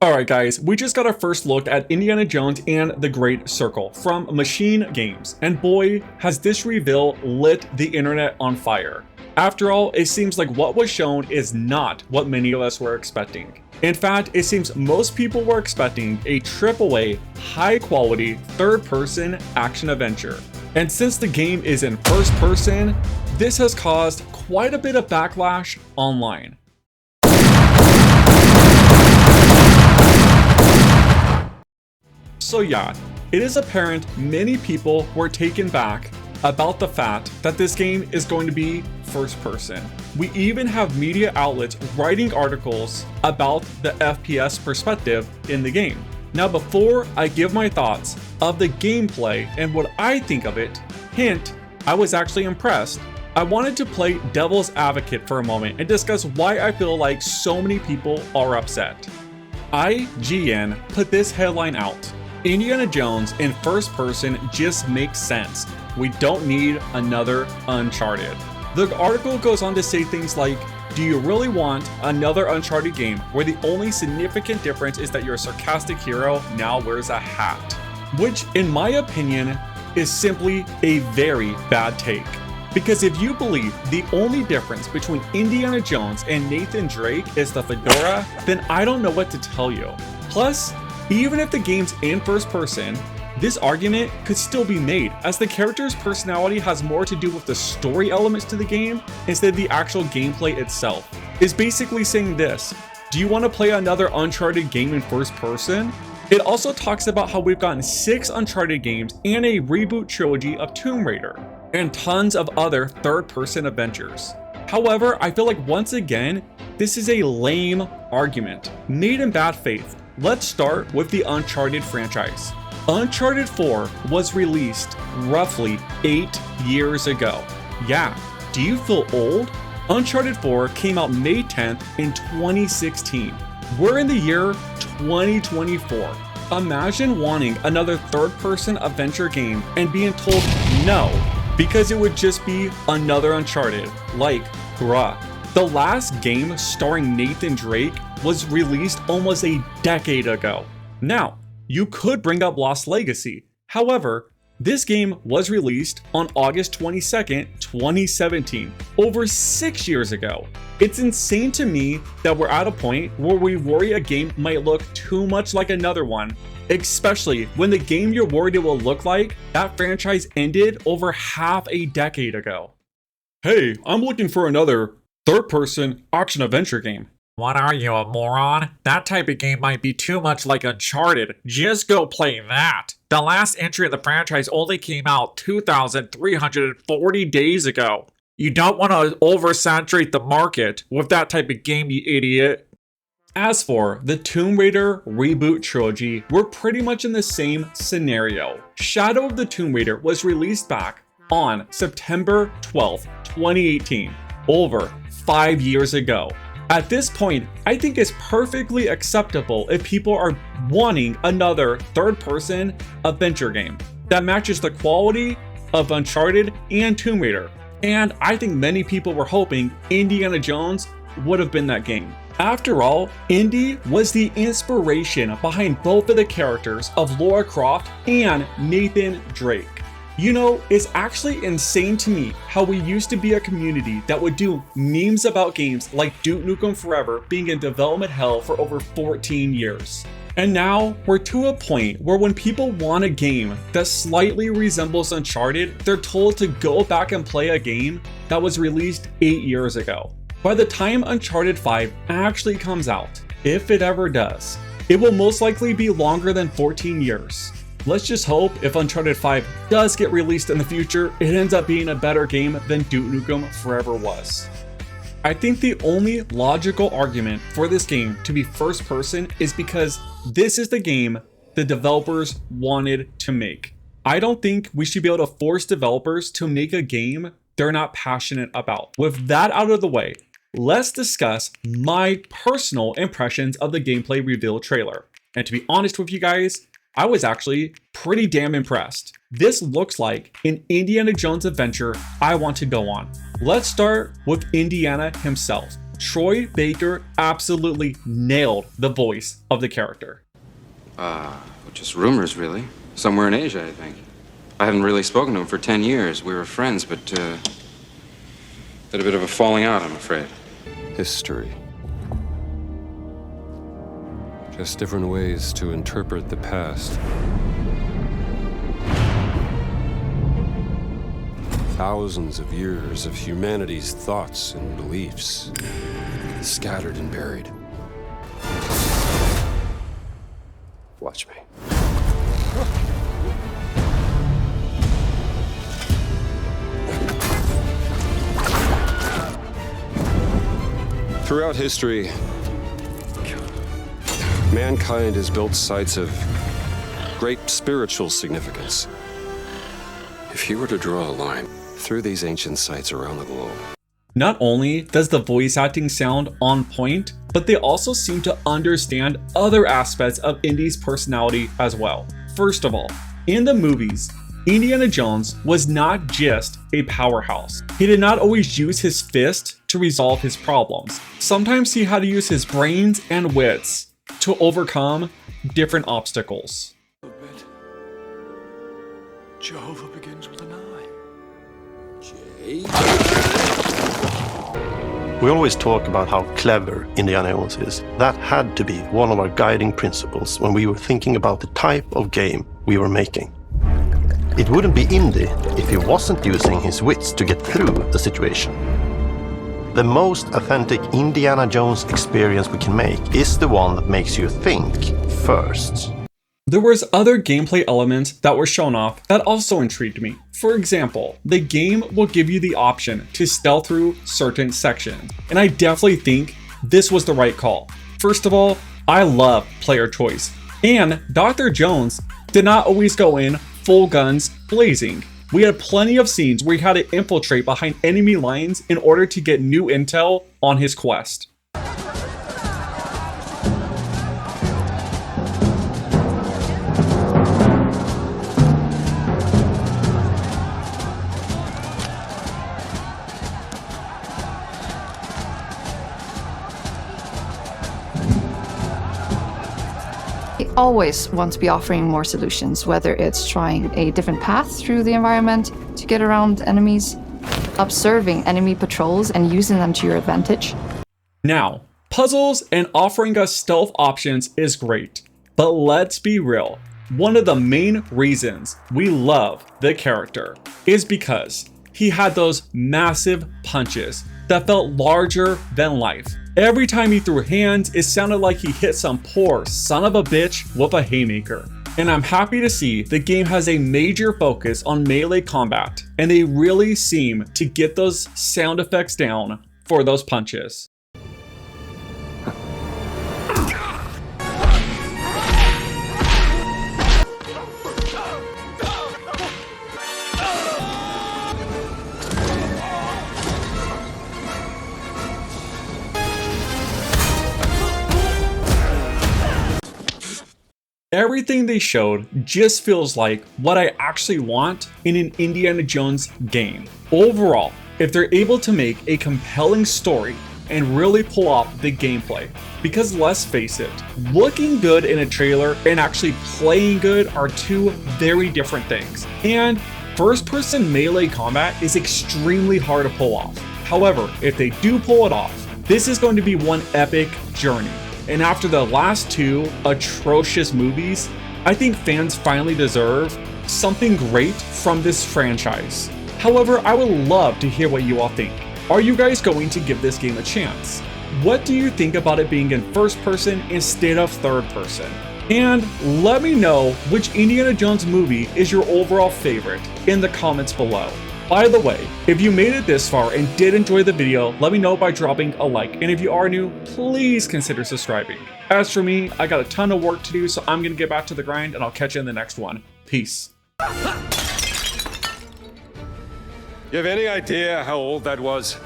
Alright guys, we just got our first look at Indiana Jones and the Great Circle from Machine Games, and boy, has this reveal lit the internet on fire. After all, it seems like what was shown is not what many of us were expecting. In fact, it seems most people were expecting a AAA, high-quality, third-person action-adventure. And since the game is in first person, this has caused quite a bit of backlash online. So yeah, it is apparent many people were taken back about the fact that this game is going to be first person. We even have media outlets writing articles about the FPS perspective in the game. Now before I give my thoughts of the gameplay and what I think of it, hint, I was actually impressed. I wanted to play devil's advocate for a moment and discuss why I feel like so many people are upset. IGN put this headline out. Indiana Jones in first person just makes sense. We don't need another Uncharted. The article goes on to say things like, do you really want another Uncharted game where the only significant difference is that your sarcastic hero now wears a hat? Which, in my opinion, is simply a very bad take. Because if you believe the only difference between Indiana Jones and Nathan Drake is the fedora, then I don't know what to tell you. Plus, even if the game's in first person, this argument could still be made as the character's personality has more to do with the story elements to the game instead of the actual gameplay itself. It's basically saying this, do you want to play another Uncharted game in first person? It also talks about how we've gotten 6 Uncharted games and a reboot trilogy of Tomb Raider, and tons of other third-person adventures. However, I feel like once again, this is a lame argument, made in bad faith. Let's start with the Uncharted franchise. Uncharted 4 was released roughly 8 years ago. Yeah, do you feel old? Uncharted 4 came out May 10th in 2016. We're in the year 2024. Imagine wanting another third-person adventure game and being told no, because it would just be another Uncharted. Like, bruh. The last game starring Nathan Drake was released almost a decade ago. Now, you could bring up Lost Legacy. However, this game was released on August 22nd, 2017, over 6 years ago. It's insane to me that we're at a point where we worry a game might look too much like another one, especially when the game you're worried it will look like, that franchise ended over half a decade ago. Hey, I'm looking for another third-person action-adventure game. What are you, a moron? That type of game might be too much like Uncharted. Just go play that. The last entry of the franchise only came out 2,340 days ago. You don't want to oversaturate the market with that type of game, you idiot. As for the Tomb Raider reboot trilogy, we're pretty much in the same scenario. Shadow of the Tomb Raider was released back on September 12th, 2018, over 5 years ago. At this point, I think it's perfectly acceptable if people are wanting another third-person adventure game that matches the quality of Uncharted and Tomb Raider. And I think many people were hoping Indiana Jones would have been that game. After all, Indy was the inspiration behind both of the characters of Lara Croft and Nathan Drake. You know, it's actually insane to me how we used to be a community that would do memes about games like Duke Nukem Forever being in development hell for over 14 years. And now, we're to a point where when people want a game that slightly resembles Uncharted, they're told to go back and play a game that was released 8 years ago. By the time Uncharted 5 actually comes out, if it ever does, it will most likely be longer than 14 years. Let's just hope if Uncharted 5 does get released in the future, it ends up being a better game than Duke Nukem Forever was. I think the only logical argument for this game to be first person is because this is the game the developers wanted to make. I don't think we should be able to force developers to make a game they're not passionate about. With that out of the way, let's discuss my personal impressions of the gameplay reveal trailer. And to be honest with you guys, I was actually pretty damn impressed. This looks like an Indiana Jones adventure I want to go on. Let's start with Indiana himself. Troy Baker absolutely nailed the voice of the character. Just rumors, really. Somewhere in Asia, I think. I haven't really spoken to him for 10 years. We were friends, but, had a bit of a falling out, I'm afraid. History. Just different ways to interpret the past. Thousands of years of humanity's thoughts and beliefs, scattered and buried. Watch me. Throughout history, mankind has built sites of great spiritual significance. If you were to draw a line through these ancient sites around the globe. Not only does the voice acting sound on point, but they also seem to understand other aspects of Indy's personality as well. First of all, in the movies, Indiana Jones was not just a powerhouse. He did not always use his fist to resolve his problems. Sometimes he had to use his brains and wits to overcome different obstacles. Jehovah begins with an I. We always talk about how clever Indiana Jones is. That had to be one of our guiding principles when we were thinking about the type of game we were making. It wouldn't be Indy if he wasn't using his wits to get through the situation. The most authentic Indiana Jones experience we can make is the one that makes you think first. There was other gameplay elements that were shown off that also intrigued me. For example, the game will give you the option to stealth through certain sections, and I definitely think this was the right call. First of all, I love player choice, and Dr. Jones did not always go in full guns blazing. We had plenty of scenes where he had to infiltrate behind enemy lines in order to get new intel on his quest. He always wants to be offering more solutions, whether it's trying a different path through the environment to get around enemies, observing enemy patrols and using them to your advantage. Now, puzzles and offering us stealth options is great, but let's be real. One of the main reasons we love the character is because he had those massive punches that felt larger than life. Every time he threw hands, it sounded like he hit some poor son of a bitch with a haymaker. And I'm happy to see the game has a major focus on melee combat, and they really seem to get those sound effects down for those punches. Everything they showed just feels like what I actually want in an Indiana Jones game. Overall, if they're able to make a compelling story and really pull off the gameplay, because let's face it, looking good in a trailer and actually playing good are two very different things. And first-person melee combat is extremely hard to pull off. However, if they do pull it off, this is going to be one epic journey. And after the last two atrocious movies, I think fans finally deserve something great from this franchise. However, I would love to hear what you all think. Are you guys going to give this game a chance? What do you think about it being in first person instead of third person? And let me know which Indiana Jones movie is your overall favorite in the comments below. By the way, if you made it this far and did enjoy the video, let me know by dropping a like. And if you are new, please consider subscribing. As for me, I got a ton of work to do, so I'm gonna get back to the grind and I'll catch you in the next one. Peace. You have any idea how old that was?